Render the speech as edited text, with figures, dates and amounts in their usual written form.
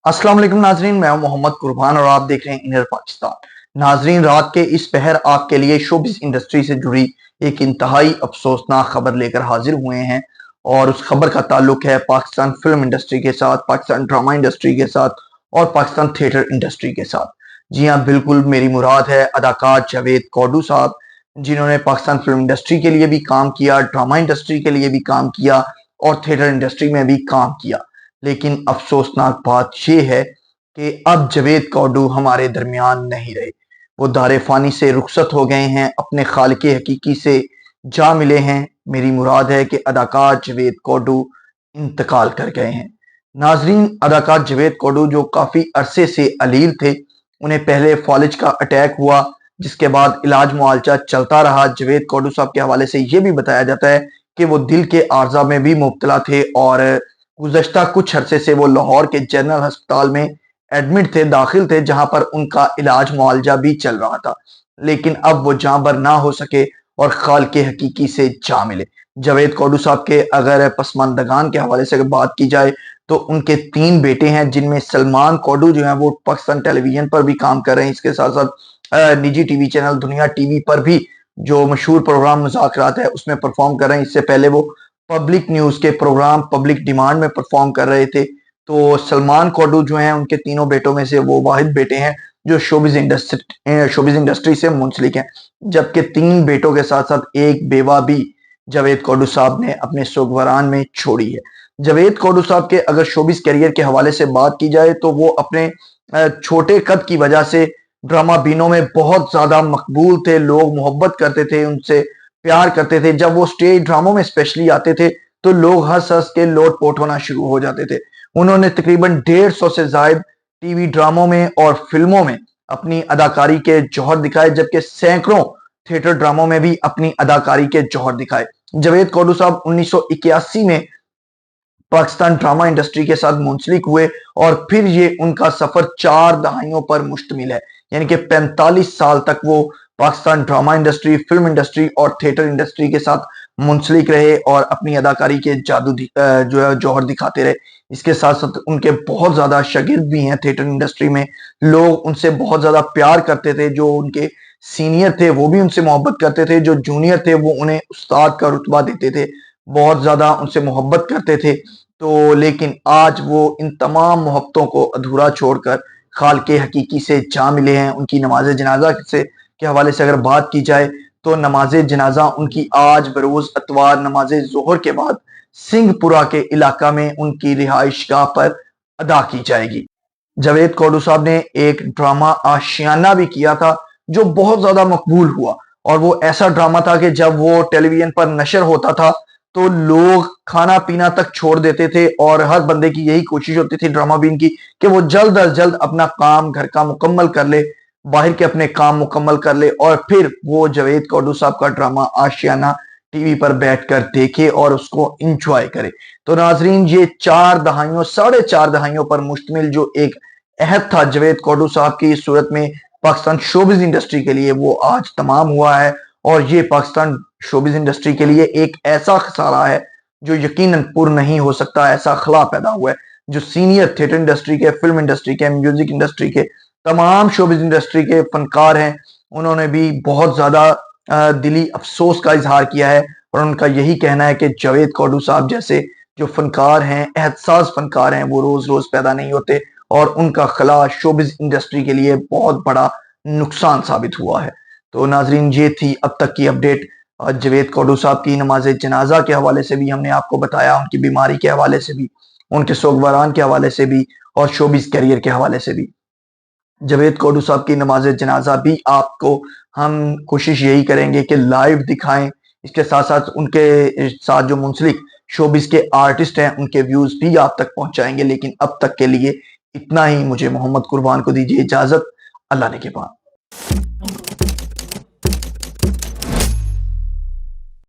अस्सलाम वालेकुम नाजरीन, मैं हूं मोहम्मद कुर्बान और आप देख रहे हैं इनर पाकिस्तान। नाजरीन, रात के इस पहर आपके लिए शोबिस इंडस्ट्री से जुड़ी एक इंतहाई अफसोसनाक खबर लेकर हाजिर हुए हैं और उस खबर का ताल्लुक है पाकिस्तान फिल्म इंडस्ट्री के साथ, पाकिस्तान ड्रामा इंडस्ट्री के साथ और पाकिस्तान थिएटर इंडस्ट्री के साथ। जी हाँ, बिल्कुल मेरी मुराद है अदाकार जावेद कोडू साहब, जिन्होंने पाकिस्तान फिल्म इंडस्ट्री के लिए भी काम किया, ड्रामा इंडस्ट्री के लिए भी काम किया और थिएटर इंडस्ट्री में भी काम किया। लेकिन अफसोसनाक बात यह है कि अब जावेद कोडू हमारे दरमियान नहीं रहे। वो दारे फानी से रुखसत हो गए हैं, अपने खालिके हकीकी से जा मिले हैं। मेरी मुराद है कि अदाकार जावेद कोडू इंतकाल कर गए हैं। नाजरीन, अदाकार जावेद कोडू जो काफ़ी अरसे से अलील थे, उन्हें पहले फॉलिज का अटैक हुआ, जिसके बाद इलाज मुआलजा चलता रहा। जावेद कोडू साहब के हवाले से यह भी बताया जाता है कि वो दिल के आर्जा में भी मुब्तला थे और गुज़श्ता कुछ अरसे से वो लाहौर के जनरल अस्पताल में एडमिट थे, दाखिल थे, जहां पर उनका इलाज मुआलजा भी चल रहा था। लेकिन अब वो जांबर ना हो सके और खालिके हकीकी से जा मिले। जावेद कोडू साहब के अगर पसमानदगान के हवाले से अगर बात की जाए तो उनके 3 बेटे हैं, जिनमें सलमान कोडू जो है वो पाकिस्तान टेलीविजन पर भी काम कर रहे हैं। इसके साथ साथ निजी टीवी चैनल दुनिया टीवी पर भी जो मशहूर प्रोग्राम मुज़ाकरात है उसमें परफॉर्म कर रहे हैं। इससे पहले वो पब्लिक न्यूज के प्रोग्राम पब्लिक डिमांड में परफॉर्म कर रहे थे। तो सलमान कोडू जो हैं, उनके तीनों बेटों में से वो वाहिद बेटे हैं जो शोबिज इंडस्ट्री से मुंसलिक हैं, जबकि 3 बेटों के साथ साथ एक बेवा भी जावेद कोडू साहब ने अपने सोगवारान में छोड़ी है। जावेद कोडू साहब के अगर शोबिज करियर के हवाले से बात की जाए तो वो अपने छोटे कद की वजह से ड्रामा बीनों में बहुत ज्यादा मकबूल थे। लोग मोहब्बत करते थे, उनसे प्यार करते थे। जब वो स्टेज ड्रामों में स्पेशली आते थे तो लोग हंस हंस के लोट पोट होना शुरू हो जाते थे। उन्होंने तकरीबन 150 से जायद टीवी ड्रामों में और फिल्मों में अपनी अदाकारी के जौहर दिखाए, जबकि सैकड़ों थिएटर ड्रामों में भी अपनी अदाकारी के जौहर दिखाए। जावेद कोडू साहब 1981 में पाकिस्तान ड्रामा इंडस्ट्री के साथ मुंसलिक हुए और फिर ये उनका सफर 4 दहाइयों पर मुश्तमिल है, यानी कि 45 साल तक वो Pakistan drama industry, film industry और थिएटर इंडस्ट्री के साथ मुंसलिक रहे और अपनी अदाकारी के जादू जो है जौहर दिखाते रहे। इसके साथ साथ उनके बहुत ज्यादा शागिर्द भी हैं थिएटर इंडस्ट्री में। लोग उनसे बहुत ज्यादा प्यार करते थे। जो उनके सीनियर थे वो भी उनसे मोहब्बत करते थे, जो जूनियर थे वो उन्हें उस्ताद का रुतबा देते थे, बहुत ज्यादा उनसे मोहब्बत करते थे। तो लेकिन आज वो इन तमाम मोहब्बतों को अधूरा छोड़कर खालिके हकीकी से जा मिले हैं। उनकी नमाज जनाजा से के हवाले से अगर बात की जाए तो नमाज जनाजा उनकी आज बरोज अतवार नमाज जोहर के बाद सिंहपुरा के इलाका में उनकी रिहाइश गाह पर अदा की जाएगी। जावेद कोडू साहब ने एक ड्रामा आशियाना भी किया था जो बहुत ज्यादा मकबूल हुआ, और वो ऐसा ड्रामा था कि जब वो टेलीविजन पर नशर होता था तो लोग खाना पीना तक छोड़ देते थे और हर बंदे की यही कोशिश होती थी ड्रामा बीन की कि वो जल्द अज जल्द अपना काम घर का मुकम्मल कर ले, बाहर के अपने काम मुकम्मल कर ले और फिर वो जावेद कोडू साहब का ड्रामा आशियाना टीवी पर बैठकर देखे और उसको इंजॉय करे। तो नाजरीन, ये 4 दहाइयों 4.5 दहाइयों पर मुश्तमिल जो एक अहद था जावेद कोडू साहब की सूरत में पाकिस्तान शोबिज इंडस्ट्री के लिए, वो आज तमाम हुआ है। और ये पाकिस्तान शोबिज इंडस्ट्री के लिए एक ऐसा खसारा है जो यकीनन पुर नहीं हो सकता। ऐसा खला पैदा हुआ है जो सीनियर थिएटर इंडस्ट्री के, फिल्म इंडस्ट्री के, म्यूजिक इंडस्ट्री के, तमाम शोबिज इंडस्ट्री के फनकार हैं, उन्होंने भी बहुत ज्यादा दिली अफसोस का इजहार किया है और उनका यही कहना है कि जावेद कोडू साहब जैसे जो फनकार हैं, एहसास फनकार हैं, वो रोज रोज पैदा नहीं होते और उनका खला शोबिज इंडस्ट्री के लिए बहुत बड़ा नुकसान साबित हुआ है। तो नाजरीन, ये थी अब तक की अपडेट। जावेद कोडू साहब की नमाज जनाजा के हवाले से भी हमने आपको बताया, उनकी बीमारी के हवाले से भी, उनके सोगवारान के हवाले से भी और शोबिज कैरियर के हवाले से भी। जावेद कोडू साहब की नमाज जनाजा भी आपको हम कोशिश यही करेंगे कि लाइव दिखाएं। इसके साथ साथ उनके साथ जो मुंसलिक शोबिज के आर्टिस्ट हैं उनके व्यूज भी आप तक पहुंचाएंगे। लेकिन अब तक के लिए इतना ही। मुझे मोहम्मद कुर्बान को दीजिए इजाजत। अल्लाह ने के बाद।